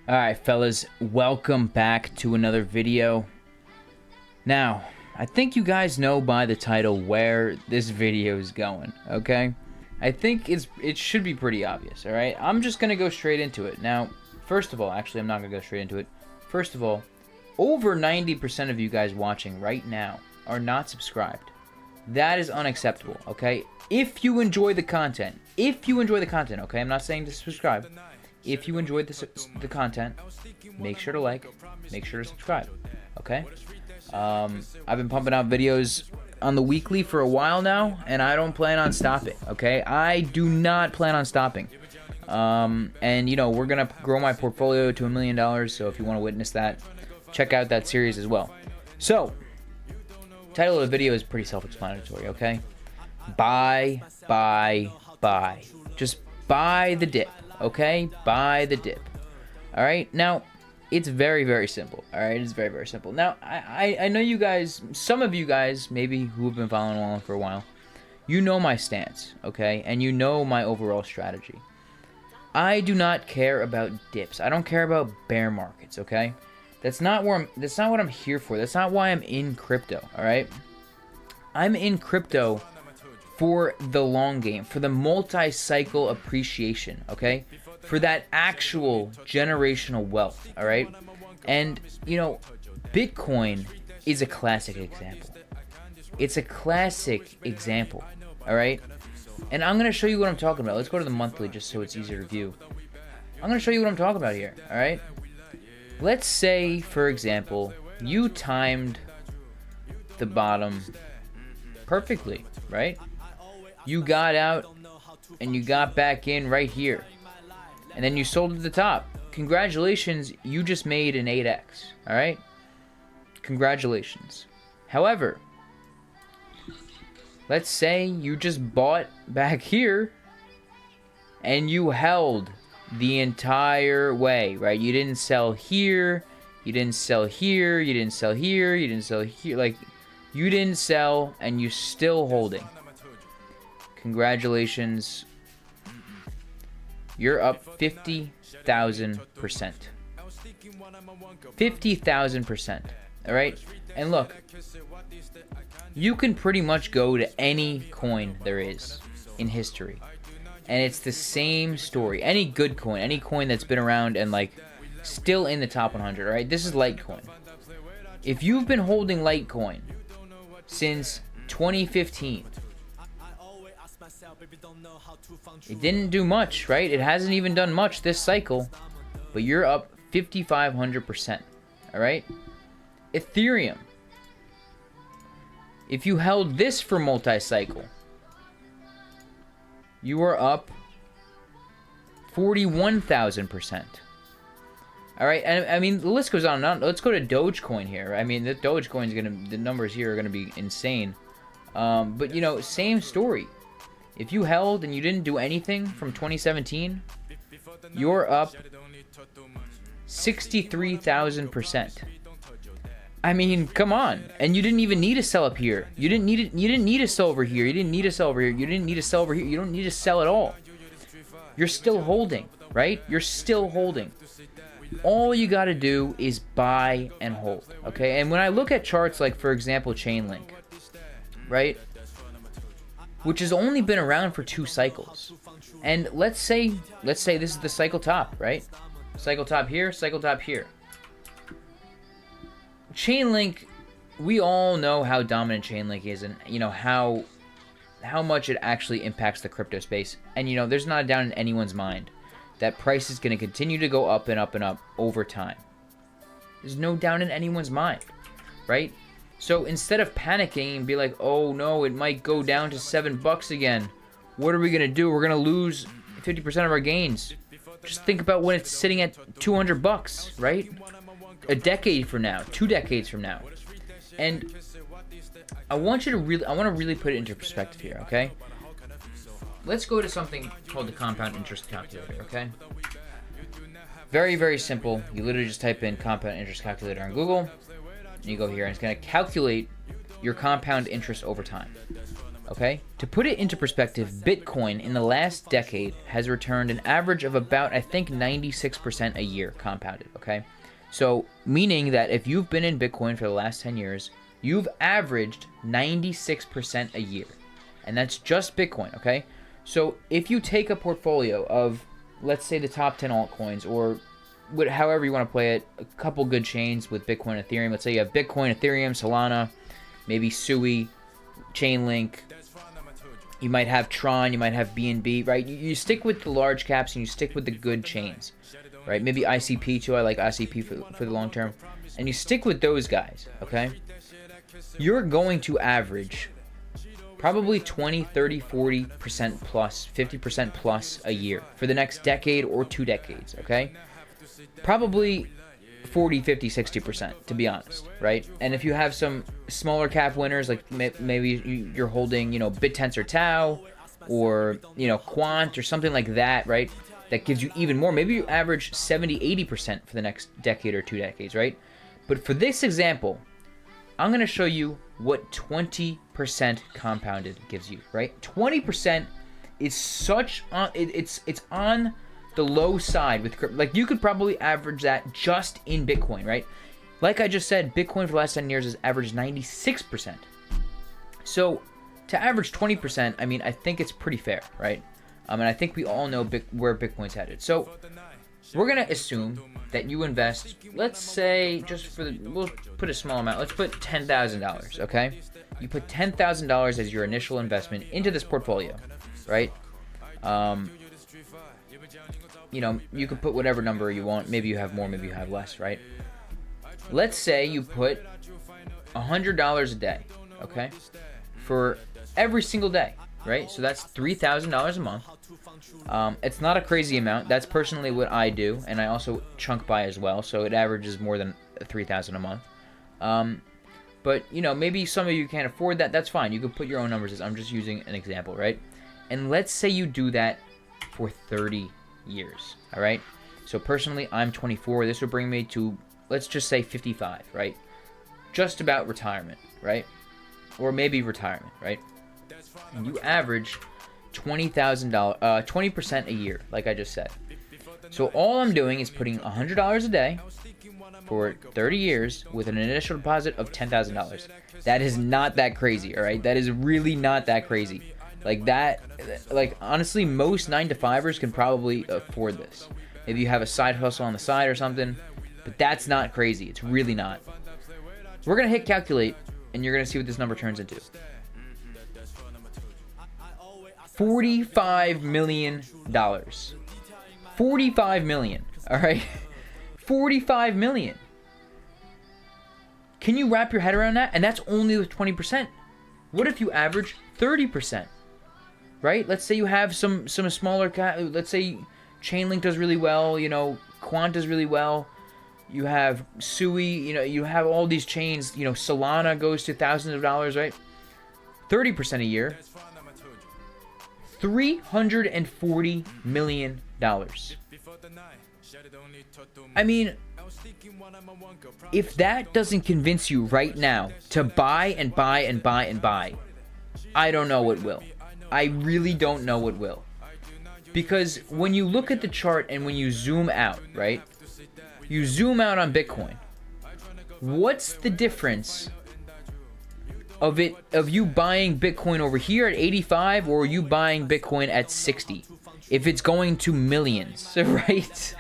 Alright fellas, welcome back to another video. Now, I think you guys know by the title where this video is going, okay? I think it should be pretty obvious, alright? I'm just gonna go straight into it. Now, first of all, actually I'm not gonna go straight into it. First of all, over 90% of you guys watching right now are not subscribed. That is unacceptable, okay? If you enjoy the content, okay? I'm not saying to subscribe. If you enjoyed the content, make sure to like, make sure to subscribe, okay? I've been pumping out videos on the weekly for a while now, and I don't plan on stopping, okay? I do not plan on stopping. And, you know, we're going to grow my portfolio to $1 million, so if you want to witness that, check out that series as well. So, title of the video is pretty self-explanatory, okay? Buy. Just buy the dip. Okay, buy the dip. All right, now it's very, very simple. All right, it's very, very simple. Now I know you guys, some of you guys maybe who have been following along for a while, you know my stance, okay, and you know my overall strategy. I do not care about dips. I don't care about bear markets. Okay, that's not what I'm here for. That's not why I'm in crypto. All right, I'm in crypto for the long game, for the multi-cycle appreciation, okay? For that actual generational wealth, all right? And, you know, Bitcoin is a classic example. It's a classic example, all right? And I'm going to show you what I'm talking about. Let's go to the monthly just so it's easier to view. I'm going to show you what I'm talking about here, all right? Let's say, for example, you timed the bottom perfectly, right? You got out and you got back in right here, and then you sold at the top. Congratulations, you just made an 8x, all right? Congratulations. However, let's say you just bought back here and you held the entire way, right? You didn't sell here, you didn't sell here, you didn't sell here, you didn't sell here, like you didn't sell and you're still holding. Congratulations. You're up 50,000%. 50,000%. All right? And look, you can pretty much go to any coin there is in history, and it's the same story. Any good coin, any coin that's been around and like still in the top 100, all right? This is Litecoin. If you've been holding Litecoin since 2015, it didn't do much, right? It hasn't even done much this cycle, but you're up 5,500%, all right? Ethereum, if you held this for multi-cycle, you are up 41,000%. All right, and I mean the list goes on and on. Let's go to Dogecoin here. I mean the Dogecoin's the numbers here are gonna be insane. But you know, same story. If you held and you didn't do anything from 2017, you're up 63,000%. I mean, come on. And you didn't even need to sell up here. You didn't need to sell over here. You didn't need to sell over here. You didn't need to sell over here. You don't need to sell at all. You're still holding, right? You're still holding. All you got to do is buy and hold, okay? And when I look at charts like, for example, Chainlink, right? Which has only been around for 2 cycles. And let's say this is the cycle top, right? Cycle top here, cycle top here. Chainlink, we all know how dominant Chainlink is, and you know how much it actually impacts the crypto space. And you know, there's not a doubt in anyone's mind that price is going to continue to go up and up and up over time. There's no doubt in anyone's mind, right? So instead of panicking and be like, oh no, it might go down to $7 again. What are we going to do? We're going to lose 50% of our gains. Just think about when it's sitting at $200, right? A decade from now, 2 decades from now. And I want to really put it into perspective here, okay? Let's go to something called the compound interest calculator, okay? Very, very simple. You literally just type in compound interest calculator on Google. And you go here and it's going to calculate your compound interest over time. Okay? To put it into perspective, Bitcoin in the last decade has returned an average of about, I think, 96% a year compounded, okay? So, meaning that if you've been in Bitcoin for the last 10 years, you've averaged 96% a year. And that's just Bitcoin, okay? So, if you take a portfolio of, let's say, the top 10 altcoins, or however you want to play it, a couple good chains with Bitcoin, Ethereum. Let's say you have Bitcoin, Ethereum, Solana, maybe Sui, Chainlink. You might have Tron, you might have BNB, right? You stick with the large caps and you stick with the good chains, right? Maybe ICP too. I like ICP for the long term. And you stick with those guys, okay? You're going to average probably 20, 30, 40% plus, 50% plus a year for the next decade or 2 decades, okay? Probably 40, 50, 60%, to be honest, right? And if you have some smaller cap winners, like maybe you're holding, you know, BitTensor Tau or, you know, Quant or something like that, right? That gives you even more. Maybe you average 70, 80% for the next decade or 2 decades, right? But for this example, I'm going to show you what 20% compounded gives you, right? 20% is such on, it's on the low side with crypto. Like, you could probably average that just in Bitcoin, right? Like I just said, Bitcoin for the last 10 years has averaged 96%. So to average 20%, I mean, I think it's pretty fair, right? And I think we all know where Bitcoin's headed. So we're gonna assume that you invest, let's say, just for the, we'll put a small amount. Let's put $10,000, okay? You put $10,000 as your initial investment into this portfolio, right? You know, you could put whatever number you want. Maybe you have more, maybe you have less, right? Let's say you put $100 a day, okay? For every single day, right? So that's $3,000 a month. It's not a crazy amount. That's personally what I do, and I also chunk buy as well, so it averages more than $3,000 a month. But, you know, maybe some of you can't afford that. That's fine. You can put your own numbers. I'm just using an example, right? And let's say you do that for 30 years, all right? So personally, I'm 24. This would bring me to, let's just say 55, right? Just about retirement, right? Or maybe retirement, right? And you average $20,000, 20% a year, like I just said. So all I'm doing is putting $100 a day for 30 years with an initial deposit of $10,000. That is not that crazy, all right? That is really not that crazy. Like that, like honestly, most 9-to-5ers can probably afford this. Maybe you have a side hustle on the side or something, but that's not crazy. It's really not. We're gonna hit calculate, and you're gonna see what this number turns into. $45 million. 45 million. All right, 45 million. Can you wrap your head around that? And that's only with 20%. What if you average 30%? Right? Let's say you have some smaller, let's say Chainlink does really well, you know, Quant does really well. You have Sui, you know, you have all these chains, you know, Solana goes to thousands of dollars, right? 30% a year. $340 million. I mean, if that doesn't convince you right now to buy and buy and buy and buy, I don't know what will. I really don't know what will. Because when you look at the chart and when you zoom out, right? You zoom out on Bitcoin. What's the difference of you buying Bitcoin over here at 85 or you buying Bitcoin at 60? If it's going to millions, right?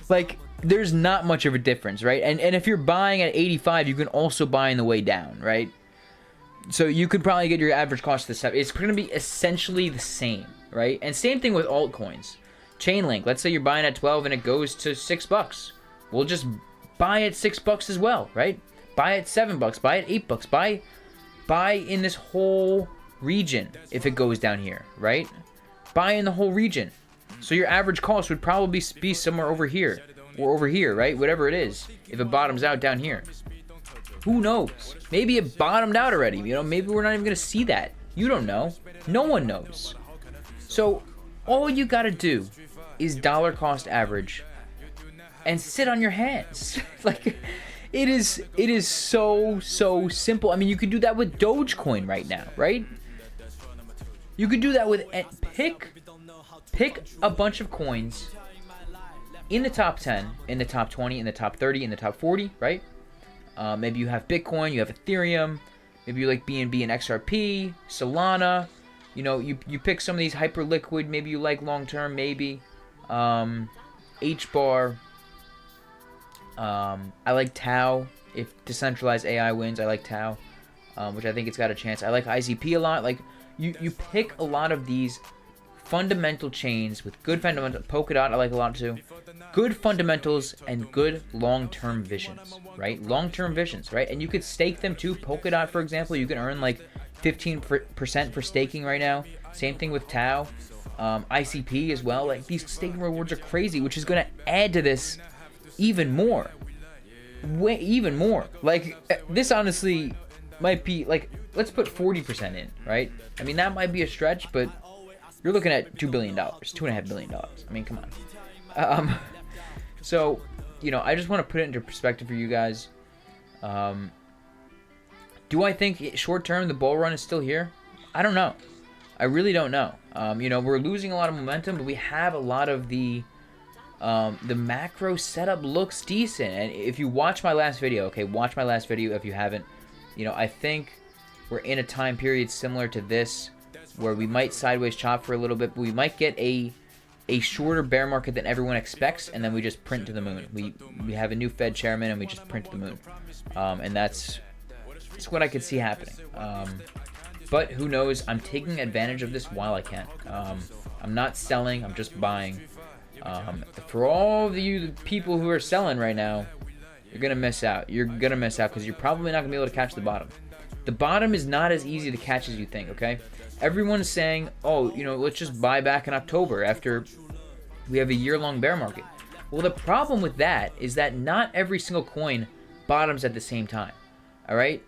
Like, there's not much of a difference, right? And if you're buying at 85, you can also buy on the way down, right? So you could probably get your average cost to 7. It's going to be essentially the same, right? And same thing with altcoins. Chainlink, let's say you're buying at 12 and it goes to $6. We'll just buy at $6 as well, right? Buy at $7, buy at $8, buy in this whole region if it goes down here, right? Buy in the whole region. So your average cost would probably be somewhere over here or over here, right? Whatever it is, if it bottoms out down here. Who knows? Maybe it bottomed out already. You know, maybe we're not even going to see that. You don't know. No one knows. So all you got to do is dollar cost average and sit on your hands. Like, it is so simple. I mean, you could do that with Dogecoin right now, right? You could do that with pick a bunch of coins in the top 10, in the top 20, in the top 30, in the top 40, right? Maybe you have Bitcoin, you have Ethereum, maybe you like BNB and XRP, Solana. You know, you pick some of these hyper liquid. Maybe you like long term. Maybe HBAR. I like Tau. If decentralized AI wins, I like Tau, which I think it's got a chance. I like IZP a lot. Like you pick a lot of these fundamental chains with good fundamentals. Polkadot I like a lot too. Good fundamentals and good long-term visions, right? Long-term visions, right? And you could stake them too. Polkadot, for example, you can earn like 15% for staking right now. Same thing with Tau. ICP as well. Like these staking rewards are crazy, which is going to add to this even more. Even more. Like this honestly might be like, let's put 40% in, right? I mean, that might be a stretch, but you're looking at $2 billion, $2.5 billion. I mean, come on. So, you know, I just want to put it into perspective for you guys. Do I think short term the bull run is still here? I don't know. I really don't know. You know, we're losing a lot of momentum, but we have a lot of the macro setup looks decent. And if you watch my last video, okay, watch my last video if you haven't. You know, I think we're in a time period similar to this, where we might sideways chop for a little bit, but we might get a shorter bear market than everyone expects, and then we just print to the moon. We have a new Fed chairman, and we just print to the moon. And that's what I could see happening. But who knows? I'm taking advantage of this while I can. I'm not selling. I'm just buying. For all of you people who are selling right now, you're going to miss out. You're going to miss out because you're probably not going to be able to catch the bottom. The bottom is not as easy to catch as you think, okay? Everyone's saying, oh, you know, let's just buy back in October after we have a year-long bear market. Well, the problem with that is that not every single coin bottoms at the same time, all right?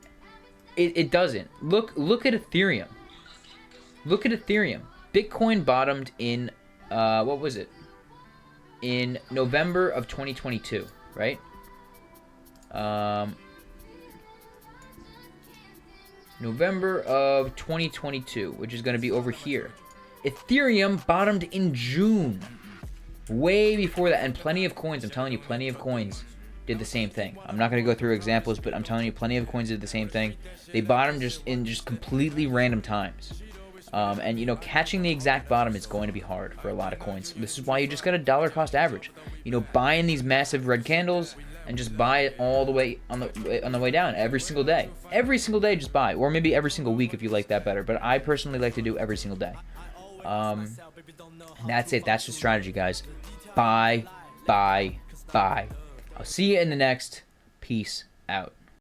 It doesn't. Look at Ethereum. Look at Ethereum. Bitcoin bottomed in, what was it? In November of 2022, right? November of 2022, which is going to be over here. Ethereum bottomed in June. Way before that. And plenty of coins, I'm telling you, plenty of coins did the same thing. I'm not going to go through examples, but I'm telling you, plenty of coins did the same thing. They bottomed just in completely random times. And, you know, catching the exact bottom is going to be hard for a lot of coins. This is why you just got a dollar cost average. You know, buying these massive red candles and just buy it all the way on the way down every single day. Every single day, just buy. Or maybe every single week if you like that better. But I personally like to do every single day. And that's it. That's the strategy, guys. Buy, buy, buy. I'll see you in the next. Peace out.